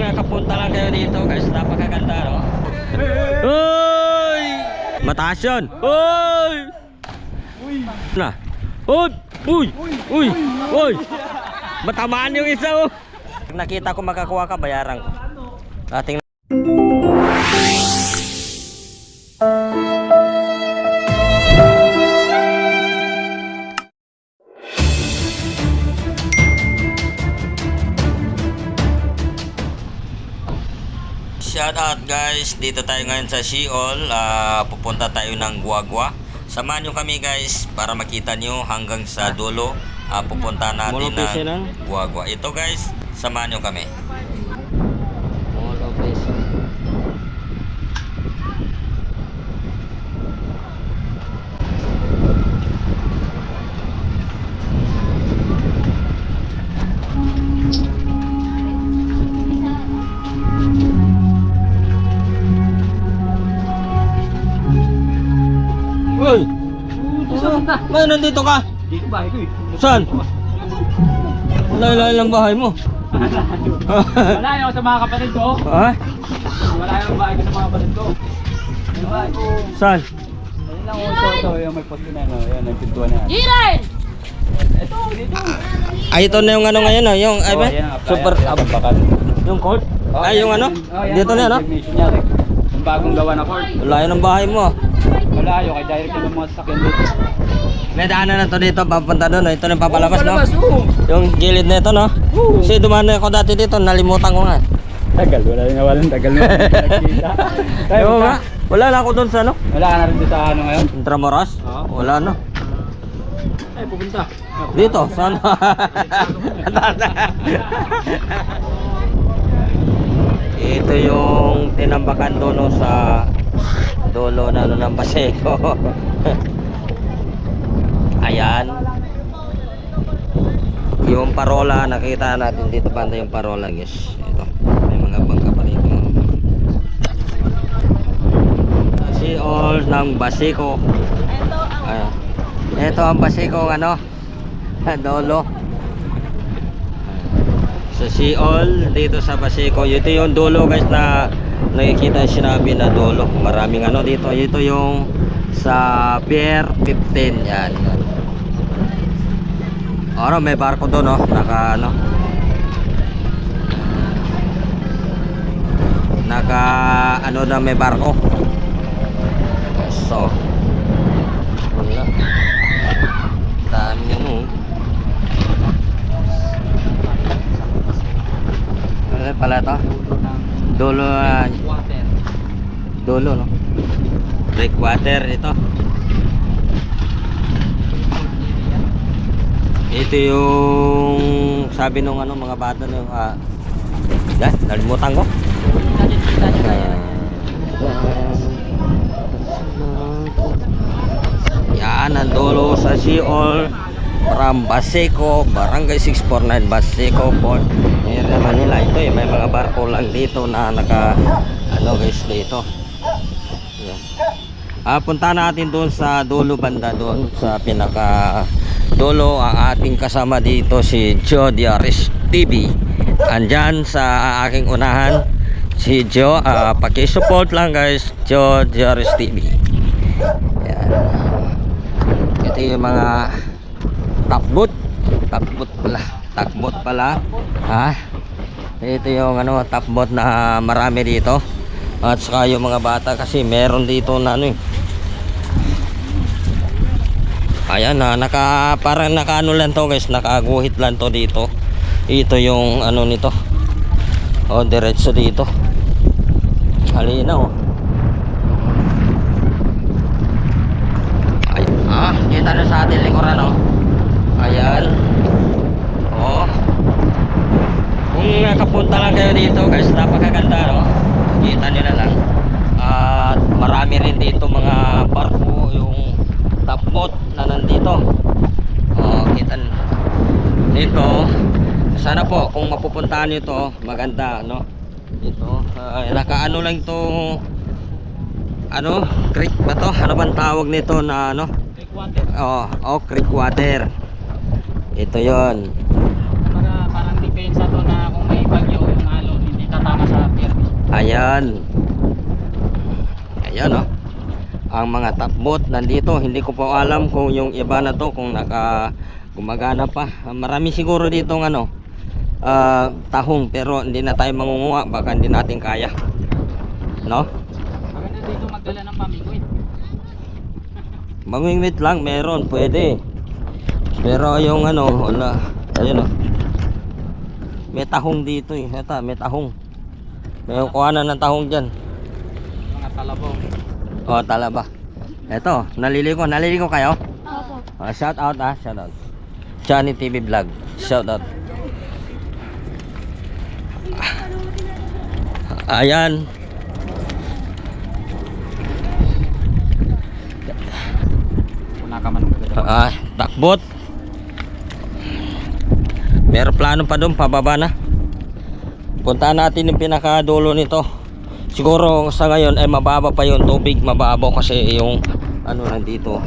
nakapunta lang kayo dito guys, napakaganda no. Uy! Mataas yun! Uy! Na! Uy! Uy! Uy! Uy! Matamaan yung isa oh! Nakita ko makakuha ka, bayaran ko. Ating shout out guys, dito tayo ngayon sa Siol. Pupunta tayo ng Guagua. Samahan nyo kami guys para makita nyo hanggang sa dulo. Pupunta natin ng Guagua. Ito guys, samahan nyo kami. Uy! May nandito ka? Dito bahay ko eh. Saan? Layo-layo lang bahay mo. Malayo ako sa mga kapatid ko. Ha? Malayo ang bahay ko sa mga kapatid ko. Yung bahay ko. Saan? Ayun lang ito. Yung may posto na. Yan, ang pintuan na. Jiren! Ito, dito. Ay, ito na yung ano ngayon oh. Yung, ay ba? Super, yung court? Ay, yung ano? Dito na, no? Yung bagong gawa na court. Layo ng bahay mo. Malayo, kaya direct yung mga sasakyan dito. May daanan na to dito, papunta doon. Ito na yung papalabas, no? Palabas, oo. Yung gilid na ito, no? Kasi dumaan na ako dati dito, nalimutan ko nga. Tagal, wala yung nawalan. Tagal na. Oo nga. Wala na ako doon sa ano? Wala ka na rin dito sa ano ngayon? Intramuros? Oo. Wala na. Ay, pupunta. Dito, saan? Ito yung tinambakan doon sa dulo na ano ng Paseco. Ayan. Yung parola, nakita natin dito banda yung parola guys. Ito, may mga bangka pa dito. Siol ng Paseco. Ayan. Ito ang Paseco ano, dolo. Sa Siol, dito sa Paseco. Ito yung dulo guys na nakikita sinabi na dulo. Maraming ano dito. Ito yung sa Pier 15 yan. Oro, may barko doon oh. Naka ano. Naka ano na may barko. So. Wala. Dami ano. Ano pala ito? Dulo dulo no? Breakwater ito. Ito yung sabi nung ano mga bata nung yan, nalimutan ko. Yan ang dulo sa Siol from Paseco, Barangay 649 Paseco Port area Manila. Ito eh, may mga barko lang dito na naka ano guys dito. Yan. Punta natin doon sa dulo banda doon sa pinaka dulo. Ang ating kasama dito si Joe Diaris TV. Andyan sa aking unahan si Joe. Paki-support lang guys, Joe Diaris TV. Yan. Ito yung mga takbot pala ha. Ito yung ano takbot na marami dito at saka yung mga bata kasi meron dito na ano eh. Ayan na parang nakaano lang to guys, nakaguhit lang to dito. Ito yung ano nito diretso dito. Halina oh. Ayan, kita na sa ating likuran oh. Ayan. Oh. Kung nakapunta lang kayo dito guys, napakaganda no. Kita nyo na lang. At marami rin dito mga barko, yung tapot na nandito. Oh, kita dito. Sana po kung mapupuntahan nyo to, maganda no. Ito, nakaano lang to. Ano? Creek ba to? Ano bang tawag nito na ano? Creek water. Oh, creek water. Ito yon. Parang depensa to na kung may bagyo yung alon, hindi tatama Ayan. Ayan, oh. Ang mga tapbot nandito. Hindi ko po alam kung yung iba na to kung gumagana pa. Marami siguro dito ng tahong, pero hindi na tayo mangunguha, baka hindi natin kaya, no? Maganda dito magdala ng pamingwit. Mangwingwit lang meron, pwede. Pero yung wala. Ayun, oh. May tahong dito eh. Ito, may tahong. May kuhanan ng tahong dyan. Mga talabong. O, talaba. Ito, naliligo kayo? Opo. Shout out, shout out. Johnny TV Vlog. Shout out. Ayan. Wala ka man magdala. Takbot. Meron plano pa doon, pababa na. Puntaan natin yung pinakadulo nito. Siguro sa ngayon ay mababa pa yung tubig, mababaw kasi yung nandito.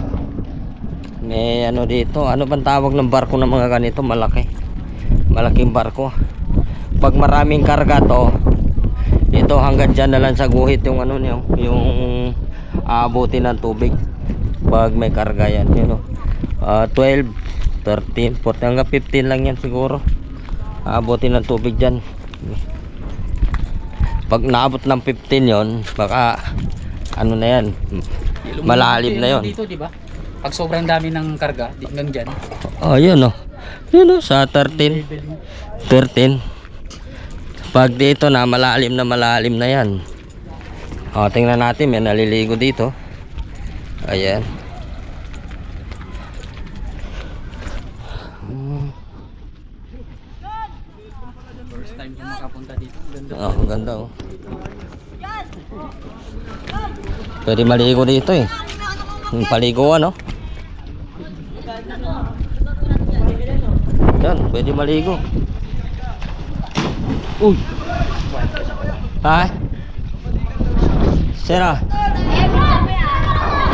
May dito, ano bang tawag ng barko ng mga ganito, malaki. Malaking barko. Pag maraming karga to, ito hanggang dyan na lang sa guhit yung yung aabutin ng tubig. Pag may karga yan, 12, 13, 14 hanggang 15 lang yan siguro. Aabutin ng tubig dyan. Pag naabot ng 15 yon, baka na yan, malalim na yon. Dito, di ba? Pag sobrang dami ng karga, hanggang dyan. Oh, yun sa 13. Pag dito na malalim na yan. O, tingnan natin, may naliligo dito. Ayan. First time ko makapunta dito. Ganda. Oh, ang ganda, oh. Pwede maligo dito eh. Yung paliguan, no? Yan, pwede maligo. Uy! Ha? Sira?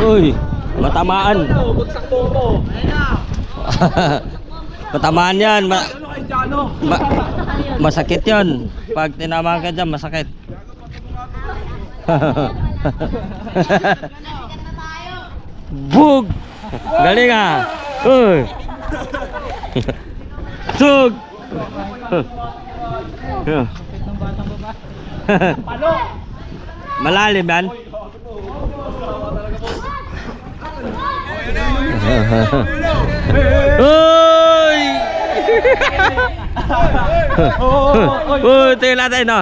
Uy! Matamaan. Matamaan yan. Masakit yun. Pag tinamaan ka dyan, masakit. Bug! Galing ah! Uy! Sug! Malalim yan? Uy! Uy! Tingnan natin, no?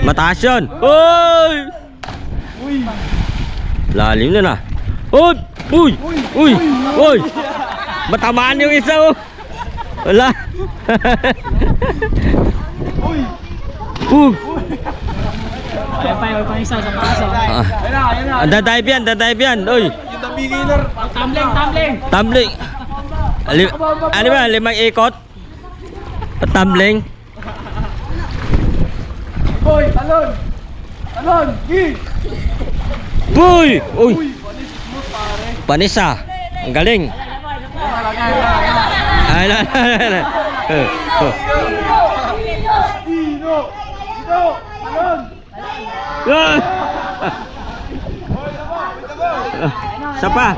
Mataas yun! Uy! Lalim na na. Uy! Uy! Uy! Uy! Matamaan yung isa, oh! Wala! Uy! Ayaw pa isa sa paso. Dadive yan, uy! Tumbling! Tumbling! Ano ba? 5 ikot? Tumbling? Boy, talon! Talon! Gi! Uy! Uy! Panisa! Ang galing! Ay, Dino! Dino! Talon! Isa pa!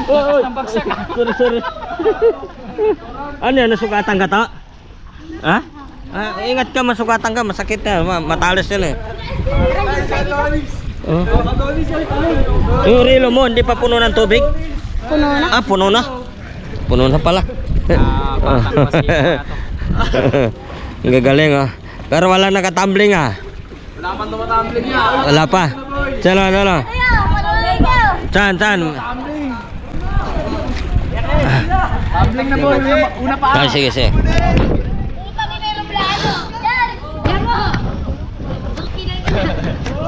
Ang bagsak. Sorry. Ano yan? Nasugatan ka to? Ha? Ingat ka, masugatan ka. Masakit na. Matalas yan eh. Oh. Yung relo mo, hindi pa puno ng tubig? Puno na. Puno na. Puno na pala. Ang gagaling, oh. Pero wala nakatumbling, ah. Wala man tumatambling niya. Wala pa. Saan? Ayaw, manulig yaw. Saan? Tumbling. Tumbling na boy. Una pa. Sige. Puta ni Nelo Plano. Yan mo.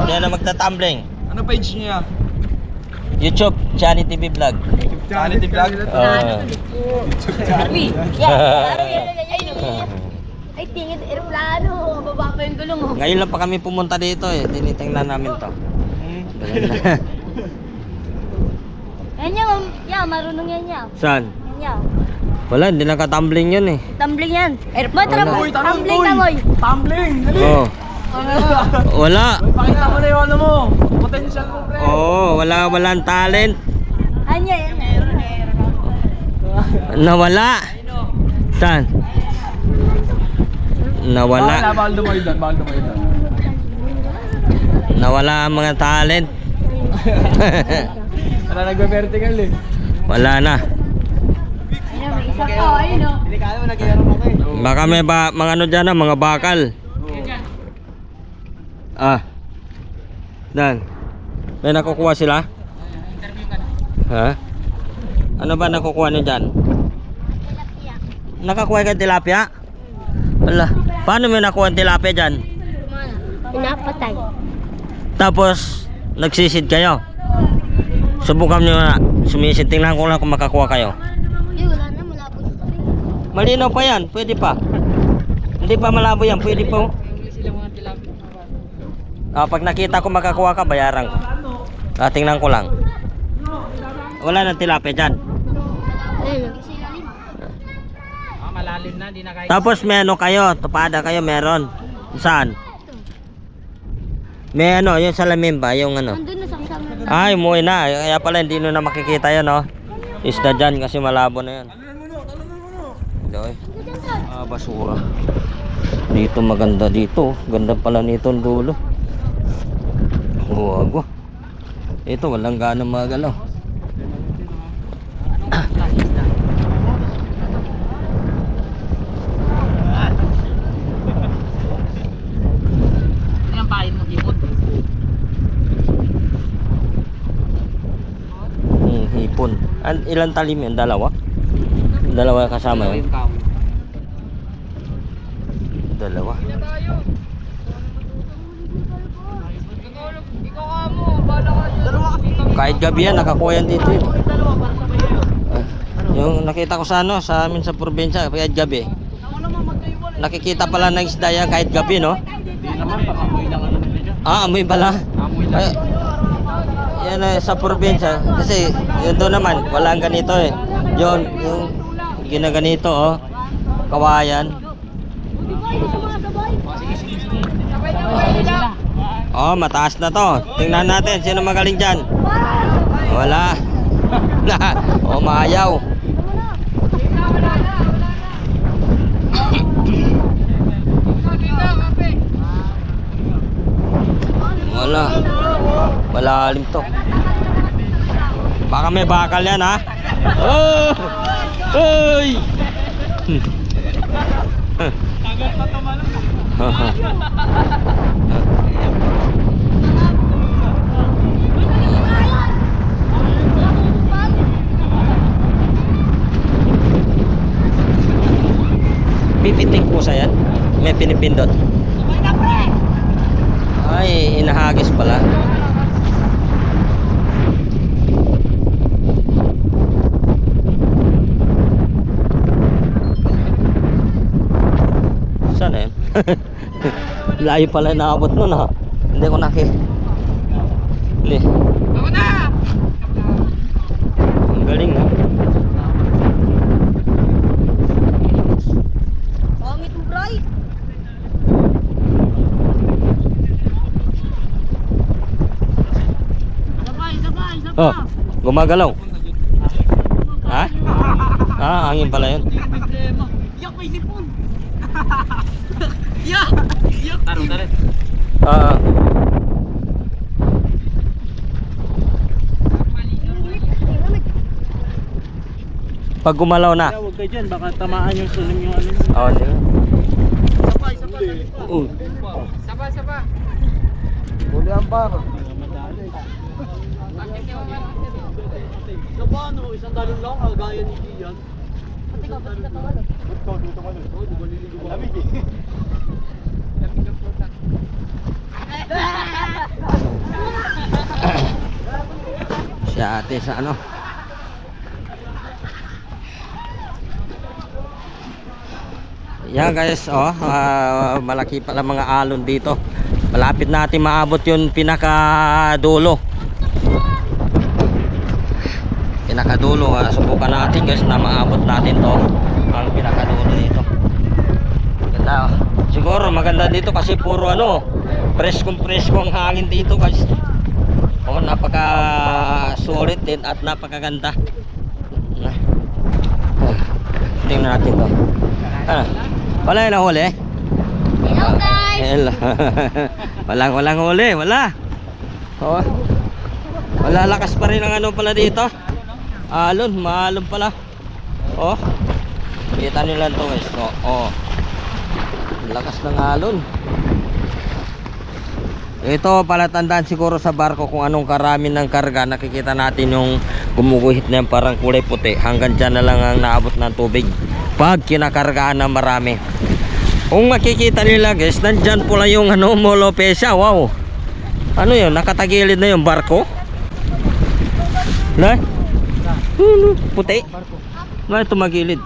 Hindi na magtatumbling. Ano page niya? YouTube, Johnny TV Vlog. Charity Vlog? Arby. Ay, tingin aeroplano. Baba pa yung gulong. Oh. Ngayon lang pa kami pumunta dito eh. Tinitingnan namin to. Yan yaw. Yaw, marunong yan yaw. Saan? Yan yaw. Wala, hindi nakatumbling yun eh. Tumbling yan. Mo, tara Wala. mo. Uy, tanong, Tumbling uy. na, boy. Tumbling! Dali! Oo. Wala. Uy, pakita mo na yung ano mo. Potential mo, pre. Oo, walang talent. Anya, yan. Nawala. Saan? Nawala. Bawal dumoy doon, bawal dumoy doon. Nawala ang mga talent. Wala nagbe-vertical eh. Wala na. Ayun, may isa pa. Ayun, oh. Hindi kaya mo, nag-iarong ako eh. Baka may mga ano dyan, mga bakal. Ah. Dan. May nakukuha sila? Ha? Ano ba nakukuha niyo dyan? Nakakuha ka tilapia? Wala. Paano may nakuha ang tilapia dyan? Pinapatay. Tapos, nagsisid kayo? Subukan nyo na. Sumisid. Tingnan ko lang kung makakuha kayo. Hindi, wala na. Malabo na to. Malinaw pa yan. Pwede pa. Hindi pa malabo yan. Pwede pa. Pag nakita ko makakuha ka, bayaran ko. Tingnan ko lang. Wala nang tilapia dyan. Ayun, Malalim na, di na kaya. Tapos may ano kayo, tupada kayo meron. Saan? May ano, yung salamin ba? Yung ano? Andun na sa kasama na. Ay, umuwi na. Kaya pala hindi nyo na makikita yan, no? Isda dyan kasi malabo na yan. Doy. Basura. Dito maganda dito. Ganda pala nito ang dulo. Huwago. Ito, walang gana magalaw. Ano yung pain mo, hipon? Hipon. Ilan talim yan? Dalawa? Dalawa kasama yun? Dalawa. Kahit gabi yan, nakakuha yan dito yun. Yung nakita ko sa ano, sa amin sa probinsya, kahit gabi. Nakikita pala ng isda yan kahit gabi, no? Hindi naman, pakamoy lang ano nila dyan. Amoy pala. Amoy lang. Ay, yan sa probinsya. Kasi yun doon naman, walang ganito eh. Yung ginaganito, oh. Kawayan. Oh, mataas na to. Tingnan natin, sino magaling dyan? Wala. Oh, maayaw. Wala. Malalim to. Baka may bakal yan, ha? Oh! Oy! Pipiting pusa yan? May pinipindot? Ay, inahagis pala. Saan eh? Layo pala naabot nun, ha? Hindi ko Hindi. Ang galing, ha? Pangit mo, bray. Oh, gumagalaw. Ha? Hangin pala yun. Yak, may sipon. Yak! Yak! Tarong tarin. Pag gumalaw na. Huwag kayo dyan, baka tamaan yung sulim yung ano. Oh, hindi. Sapa. Huli ang par. Sa paano? Isang dalon lang, kagaya ni Gian. Lamig eh. Si ate sa ano? Yan guys, oh, malaki pala mga alon dito. Malapit natin maabot yung pinaka dulo. pinakadulo. Subukan natin guys na maabot natin to, ang pinakadulo nito. Ganda, oh. Siguro maganda dito kasi puro ano, preskong hangin dito guys. Oh, napaka sulit din at napakaganda. Tingnan natin to. Wala yung nahuli. Hello guys! Hello. Walang huli, wala. Oh. Wala, lakas pa rin ang ano pala dito. Alon, maalon pala. Oh. Kita nyo lang to guys. Oh. Lakas ng alon. Ito palatandaan siguro sa barko kung anong karami ng karga. Nakikita natin yung gumuguhit na yan, parang kulay puti. Hanggang dyan na lang ang naabot ng tubig pag kinakargaan ng marami. Kung makikita nila guys, nandyan pula yung ano, molopesya. Wow. Ano yun? Nakatagilid na yung barko. Na? Puti. Na tumagilid.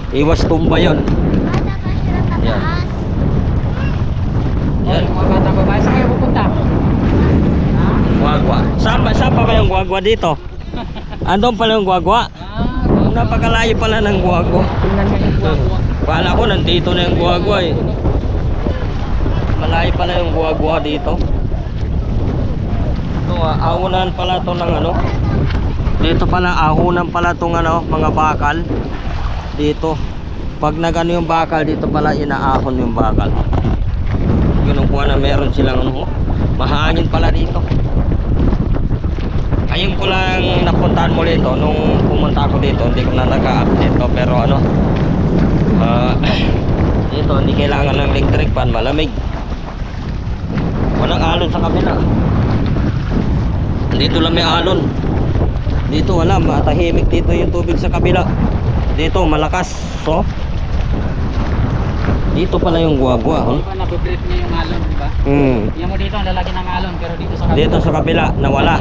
Iwas tumba yun. Yan. Yan. Mga bata babae, saan kayo pupunta? Guagua. Saan pa ba yung guagua dito? Andun pala yung guagua. Napakalayo pala ng guagua. Tingnan nga yung guagua. Kala ko nandito na yung guagua eh. Malayo pala yung guagua dito. Ito, ahunan pala to ng ano. Dito pala ahunan pala tong ano, mga bakal. Dito. Pag nagano yung bakal, dito pala inaahon yung bakal. Kinukuha na meron silang ano, mahangin pala dito. Ayun ko lang napuntahan mo dito nung pumunta ako dito, hindi ko na naka-update to, pero ano, dito hindi kailangan ng electric fan, malamig. Walang alon sa kabila. Dito lang may alon. Dito wala, matahimik dito yung tubig sa kabila. Dito malakas. So dito pala yung guagua. Di ba nabibrate niya yung alon, di ba? Yan mo dito, ang lalaki ng alon, pero dito sa kabila. Dito sa kabila nawala.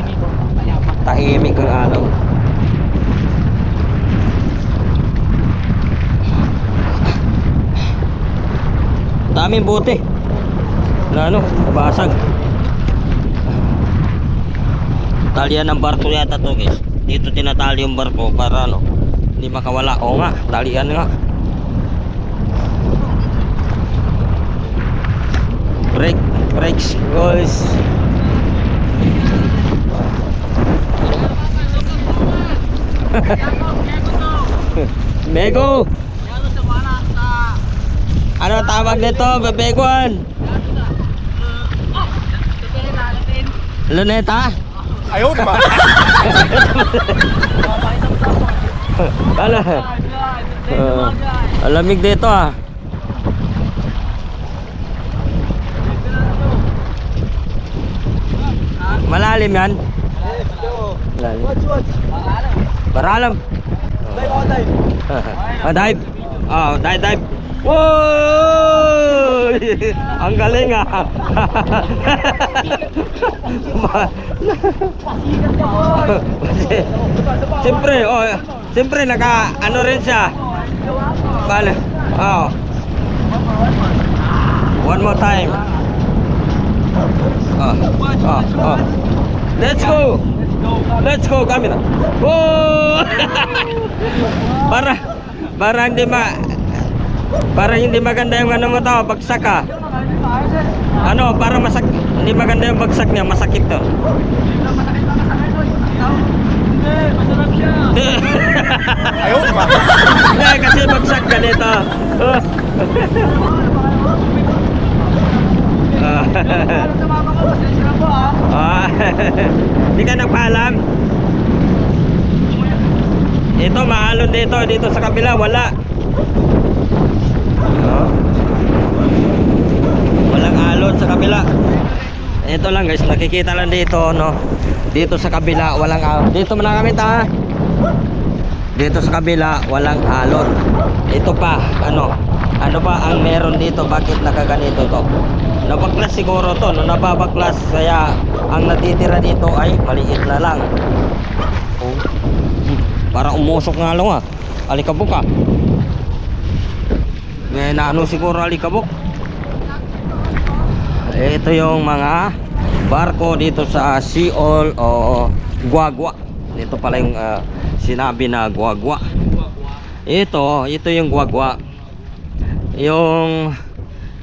Tahimik ang alon. Daming bote na ano, nabasag. Talian ng barko yata to guys. Dito tinatali yung barko para ano, hindi makawala. Oo nga, talian nga. Brakes guys. Bego. Ano tawag nito? Bebeguan. Luneta? Ayaw naman. Ano? Alamig dito ah. Malalim yan? Malalim. Paralam. Dive. Oh, dive. Whoa! Ang galing ah. Siyempre naka ano rin siya. Bale. Oh. One more time. Oh. Let's go kami na. Whoa! Para hindi maganda yung ano mo to, bagsak ka. Ano, para hindi maganda yung bagsak niya, masakit to. Hindi, masarap siya. Ayaw naman. Hindi, kasi bagsak ka dito. Sa mama ko, pasensya na po ah. Hindi ka nagpaalam. Ito, maalon dito sa kabila, wala. Walang alon sa kabila. Ito lang guys, nakikita lang dito no. Dito sa kabila walang alon. Dito muna kami ta. Dito sa kabila walang alon. Ito pa ano pa ang meron dito, bakit nakaganito to? Nabaklas siguro to, no, nababaklas kaya ang natitira dito ay maliit na lang. Oh. Para umusok nga lang ah. Alikabok ah. May naano siguro alikabok. Ito yung mga barko dito sa Siol o Guagua. Ito pala yung sinabi na Guagua. Ito yung Guagua. Yung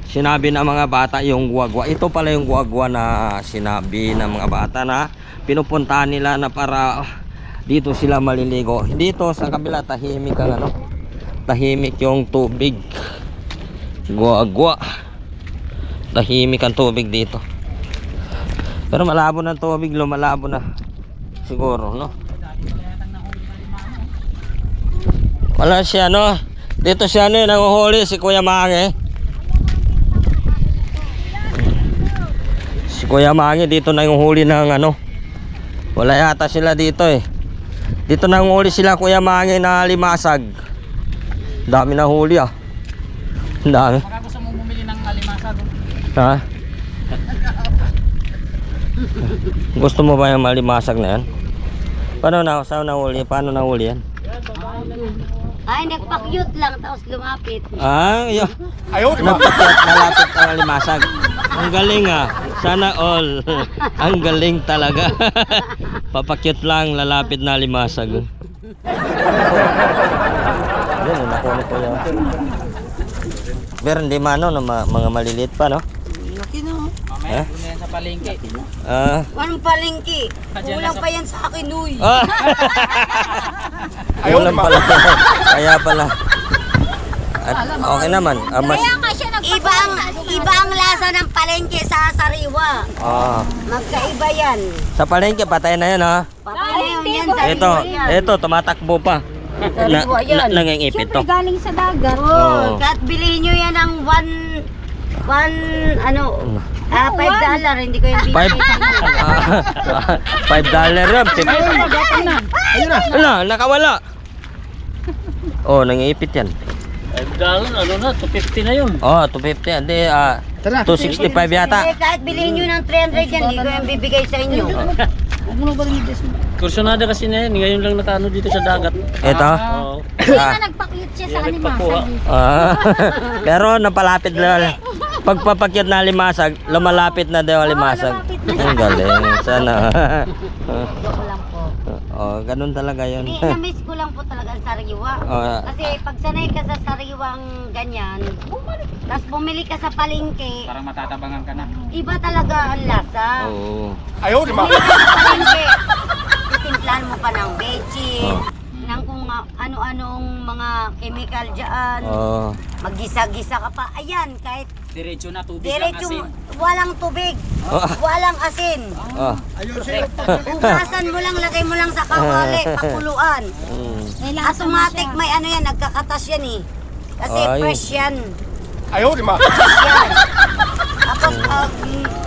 sinabi ng mga bata yung Guagua. Ito pala yung Guagua na sinabi ng mga bata na pinupuntahan nila na para dito sila maliligo. Dito sa kabila tahimik ang ano, tahimik yung tubig. Guagua. Tahimik ang tubig dito. Pero malabo na tubig, lumalabo na. Siguro, no? Wala siya, no? Dito siya, no? Nanguhuli si Kuya Mange. Si Kuya Mange dito nanguhuli ng ano. Wala yata sila dito eh. Dito nanguhuli sila Kuya Mange na limasag. Dami na huli ah. Dami. Baka gusto mong bumili ng alimasag. Ha? Gusto mo ba yung malimasag na yan? Paano na? Saan nahuli? Paano nahuli yan? Ay, nagpa-cute lang, tapos lumapit. Ah, yun. Ayaw, di ba? Nagpakit, nalapit ang limasag. Ang galing ah. Sana all. Ang galing talaga. Papakit lang, lalapit na limasag. Yan, nakunik ko yan. Pero hindi mano, mga maliliit pa, no? Laki na. Mamaya, doon na yan sa palengke. Ah. Anong palengke? Kulang pa yan sa akin, uy. Ah. Ayaw, Kulang di ba? pala. Kaya pala. At okay naman. Mas, Iba ang lasa ng palengke sa sariwa. Magkaiba yan. sa palengke, patay na yan, ha? Patay na yun yan, sariwa yan. Ito, tumatakbo pa. Sariwa yan. Nangingipit to. galing sa dagat. Oo. Oo. Kahit bilhin nyo yan ng $5, hindi ko yung $5 yun. Ayun na. Wala, nakawala. Oh, nangingipit yan. $5, ano na, 250 na yun. Oh, 250 yan. Di, 265 yata. Kahit bilhin nyo ng 300 yan, hindi ko yung bibigay sa inyo. Kursyonada kasi na yan, ngayon lang nakano dito sa dagat. Ito. Oo. Nagpa-cute siya sa Nagpakuha. Pero napalapit na. Pagpapakyat na limasag, lumalapit na daw limasag. Ang galing. Sana. Joke lang po. Oh, ganun talaga yun. Hindi, na-miss ko lang po talaga ang sariwa. Kasi pag sanay ka sa sariwang ganyan, tapos bumili ka sa palengke, Parang matatabangan ka na. iba talaga ang lasa. Oo. Ayaw, di ba? Bumili ka sa palengke, titimplahan mo pa ng bechin, ng kung ano-anong mga chemical dyan, Oh. maggisa-gisa ka pa. Ayan, kahit Diretso na, tubig lang diretso, asin. walang tubig, Oh. walang asin. Oh. Ugasan mo lang, lagay mo lang sa kawali, pakuluan. Automatic may ano yan, nagkakatas yan eh. Kasi Ay. fresh yan. Ayaw, di ba? Yan. Tapos pag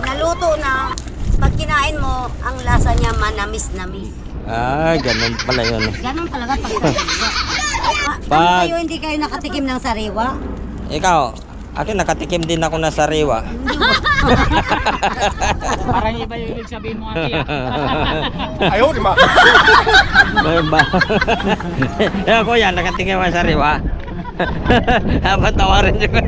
naluto na, pag kinain mo, ang lasa niya manamis-namis. Ganun pala yun. Ganon talaga pag sariwa. Pag- Kayo hindi kayo nakatikim ng sariwa? Ikaw, akin nakatikim din ako na sariwa. Parang iba yung ibig sabihin mo, Aki. Ayaw, di ba? Ba? Eh, kuya, nakatikim ako sa sariwa. Habang tawarin nyo ko.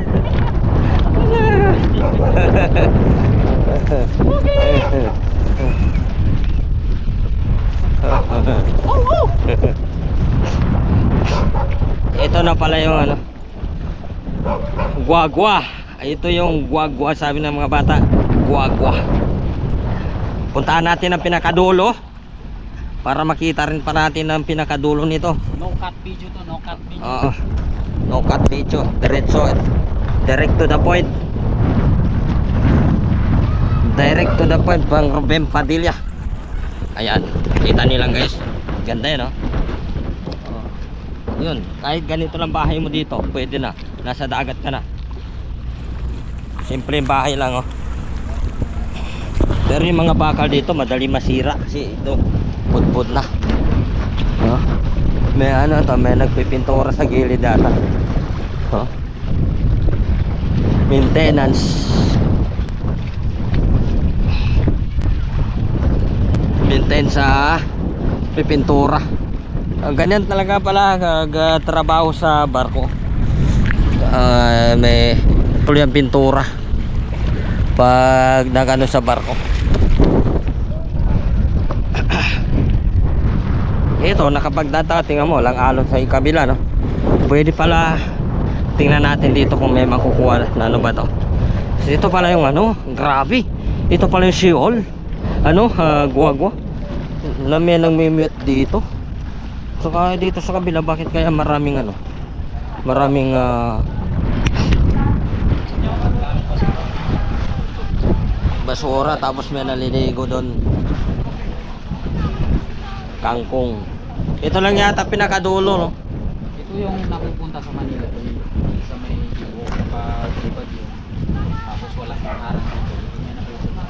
Ito na pala yung ano, Guagua. Ito yung Guagua, sabi ng mga bata. Guagua. Puntahan natin ang pinakadulo para makita rin pa natin ang pinakadulo nito. No cut video to, no cut video. Oo. No cut video. Diretso. Direct to the point. Direct to the point. Pang Ruben Padilla. Ayan. Kita nilang guys. Ganda yun, no? Yun. Kahit ganito lang bahay mo dito, pwede na. Nasa dagat ka na. Simple yung bahay lang, oh. Pero yung mga bakal dito, madali masira. Kasi ito, pudpud na. Oh. May ano to, may nagpipintura sa gilid data. Oh. Maintenance. Maintenance sa pipintura. Ganyan talaga pala trabaho sa barko. May tuloy ang pintura pag nagano sa barko. ito nakapagdata, tingnan mo lang alon sa kabila, no? Pwede pala tingnan natin dito kung may makukuha na ano ba to. Ito pala yung ano, grabe. Ito pala yung Sheol. Ano, guwagwa. May nang-mute dito. Saka dito sa kabila, bakit kaya maraming ano? Maraming basura, tapos may naliligo doon. Kangkong. Ito lang yata pinakadulo, no? Ito yung napupunta sa Manila. Sa may Ibo, kapag yun. Tapos walang harang dito. Dito niya napupunta.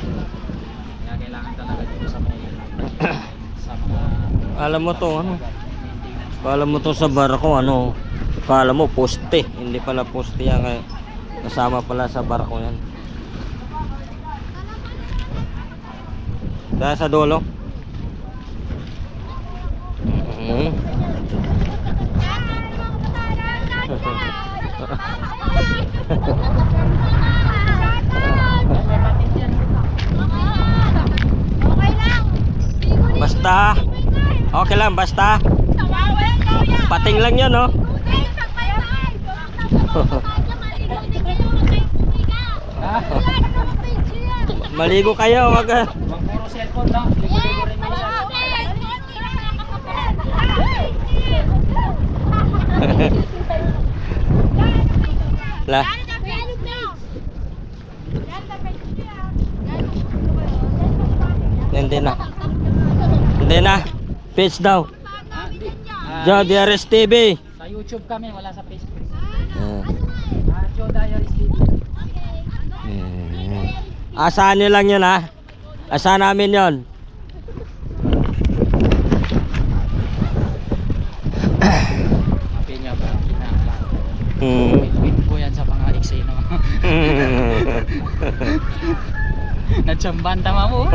Kaya kailangan talaga dito sa may sa mga Alam mo to, ano? Alam mo to sa barko, ano? Kala mo poste, hindi pala poste yan, kaya kasama pala sa barko yan. Dahil sa dulo. Basta okay lang, basta pating lang yun, no? Maligo kayo, wag Wag puro cellphone lang. Ligo-ligo rin yung La. Hindi na. Hindi na. Page daw. Joe Diaries TV. Sa YouTube kami, wala sa Facebook. Ah. Joe Diaries TV. Asahan nyo lang yun, ha? Asahan namin yun. Sabi niya ba, win po yan sa mga eksena. Natsamban tama mo.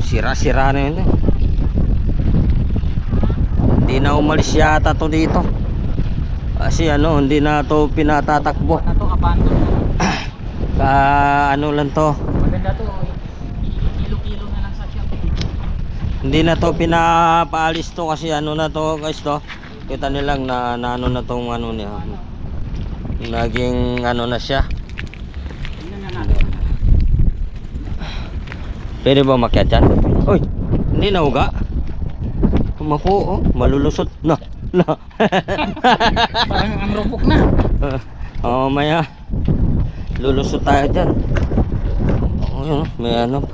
Sira-sira na yun, eh. Hindi na umalis yata to dito. Kasi ano, hindi na to pinatatakbo. Na to, abandon na. Ano lang to. Maganda to, kilo-kilo na lang sa shop. Hindi na to pinapaalis to kasi ano na to, guys, to. Kita nilang na ano na tong ano niya. Naging ano na siya. Tingnan na natin. Pwede ba makyat dyan? Uy, hindi na uga. Mapo, oh, malulusot na. Parang ang rupok na. Maya lulusot tayo dyan. Yun, may ano.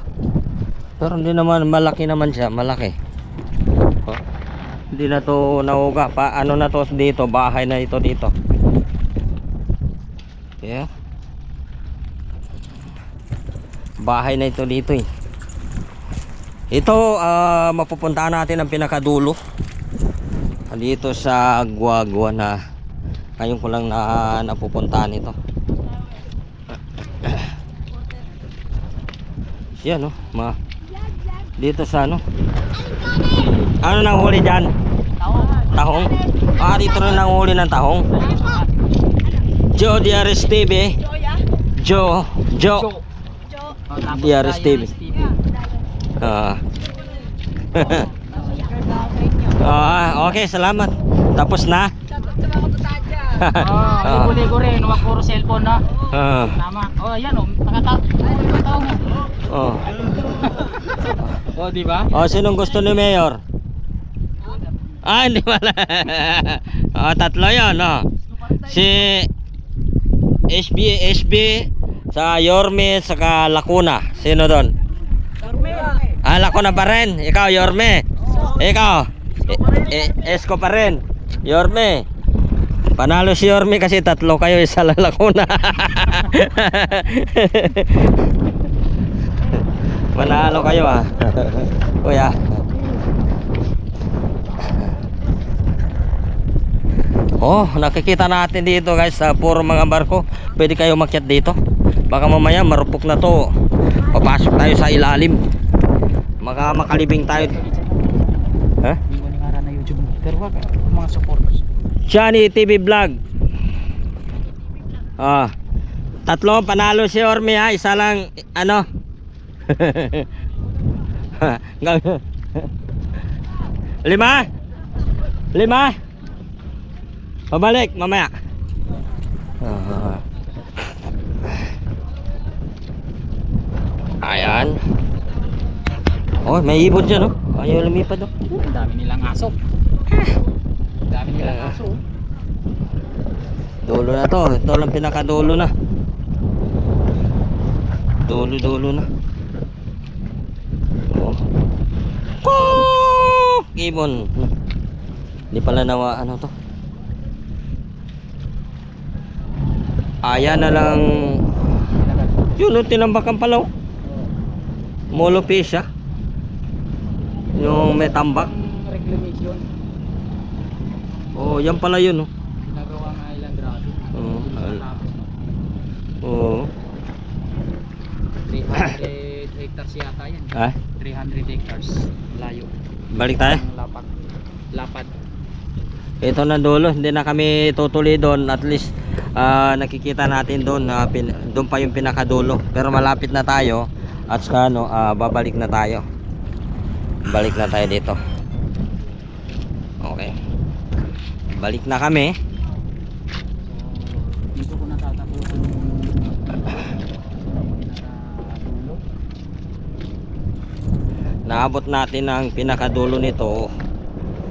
Pero hindi naman, malaki naman siya, malaki. Hindi na to nauga pa. Ano na to dito, bahay na ito dito. Yeah. Bahay na ito dito, eh. Ito, mapupuntahan natin ang pinakadulo dito sa Guagua na ngayon ko lang napupuntahan ito. Yan, no? Dito sa ano? Ano nang huli dyan? Tahong? Dito rin nang huli ng tahong. Joe Diaries TV. Joe Diaries TV. Okay, salamat. Tapos na. Ligo-ligo rin, huwag puro cellphone na. Tama. Ayan nakatawa mo. Di ba? Sinong gusto ni Mayor? Hindi wala. Tatlo yun, no? Si SB sa Yorme, saka Lacuna. Sino doon? Lacuna pa rin. Ikaw, Yorme. Ikaw, Esko pa rin. Yorme. Panalo si Yorme kasi tatlo kayo, isa lang Lacuna. Manalo kayo, kuya. Nakikita natin dito, guys, puro mga barko. Pwede kayo makyat dito. Baka mamaya marupok na to. Papasok tayo sa ilalim. Makalibing tayo. Hindi ko na na YouTube. Pero wag mga supporters. Johnny TV Vlog. Oh. Tatlo panalo si Orme ha, isa lang ano. Lima? Lima? Pabalik mamaya. Ayan. Oh, may ibon dyan, oh. Ayaw lumipad, oh. Ang dami nilang aso. Ang dami nilang aso. Dulo na to. Ito lang pinakadulo na. Dulo na. Oh. Ibon. Hindi pala nawa ano to. Ayan na lang. Yun, oh, tinambakan pala, oh. Molopes siya. Yung may tambak. Reclamation. Oh, yan pala yun, oh. Ginagawang island grabe. Oo. Tapos, Oo. 300 hectares yata yan. Ah, 300 hectares layo. balik tayo. Ang lapad. Ito na dulo, hindi na kami tutuloy doon. At least nakikita natin doon, doon pa yung pinakadulo. Pero malapit na tayo. At saka ano, babalik na tayo. Balik na tayo dito. Okay. Balik na kami. So, dito ko natatapusin yung pinakadulo. Naabot natin ang pinakadulo nito.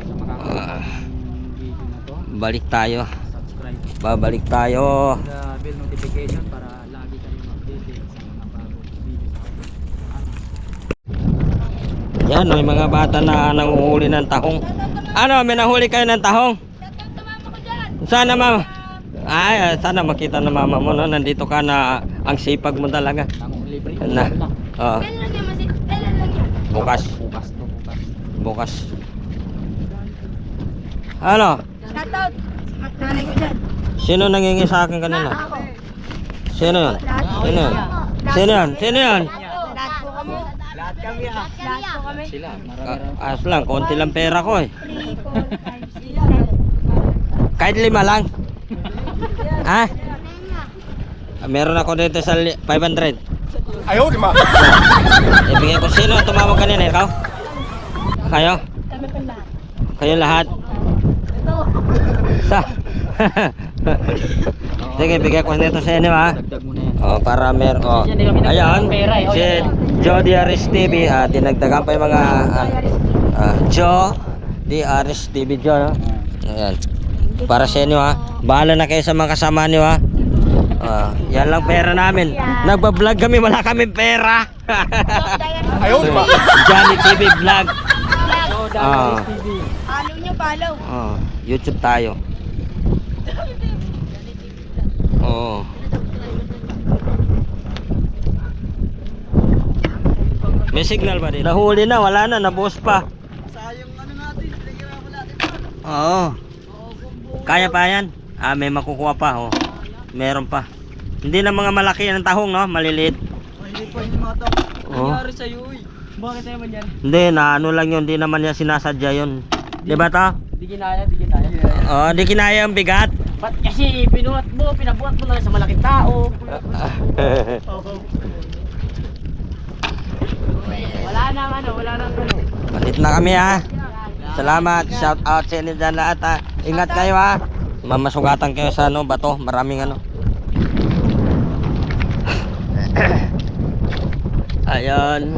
Sa makakapag video na to, Balik tayo. subscribe. Babalik tayo. The bell notification para lagi kayong updated sa mga bagong video sa akin. Yan, may mga bata na nanguhuli ng tahong. Ano, may nahuli kayo ng tahong? Sana mama. Ay, sana makita na mama mo, no? Nandito ka na, ang sipag mo talaga. Tangong libre. Na. Oo. Bukas. Bukas. Ano? Shoutout. Nanay ko dyan. Sino nangingi sa akin kanina? Ako. Sino yun? Sino yun? Sino yun? Sino yun? Lahat po kami. Lahat po kami. Sila, marami-rami. As lang, konti lang pera ko eh. 3, 4, 5, 6. Kahit 5 lang. Ha? Meron ako dito sa 500. Ayaw, di ma. Ibigay ko. Sino ang tumawag kanina? Ikaw? Kayo? Kami po lahat. Kayo lahat? Sa? Sige, bigay ko nito sa inyo ha. Dagdag mo na yan. Oh, para oh. Ayan, si Joe DRS TV, dinagdagan pa yung mga Joe DRS TV Joe, no? Ayan. Para sa inyo ha. Bahala na kayo sa mga kasama niyo ha. Yan lang pera namin. Nagba-vlog kami, wala kaming pera. Ayaw, di ma. Johnny TV Vlog. Dagdag TV. Follow nyo, follow. YouTube tayo. Oo. May signal ba dito? Nahuli na, wala na, nabuhos pa. Sayang ano natin, pinaghirapan natin. Oo. Kaya pa yan? May makukuha pa, oh. Meron pa. Hindi na mga malaki ng tahong, no? Maliliit. Hindi pa yung mga tao. Oh. Nangyari sa'yo, uy. Bakit tayo man yan? Hindi, na ano lang yun, hindi naman yan sinasadya yun. Di ba to? Di kinaya, di kinaya. Oo, di kinaya ang bigat. Ba't kasi pinabuhat mo lang sa malaking tao. Wala nang ano. Palit na kami ha. Salamat, shout out sa inyo dyan lahat ha. Ingat kayo ha. Mamasugatan kayo sa ano, bato, maraming ano. Ayan.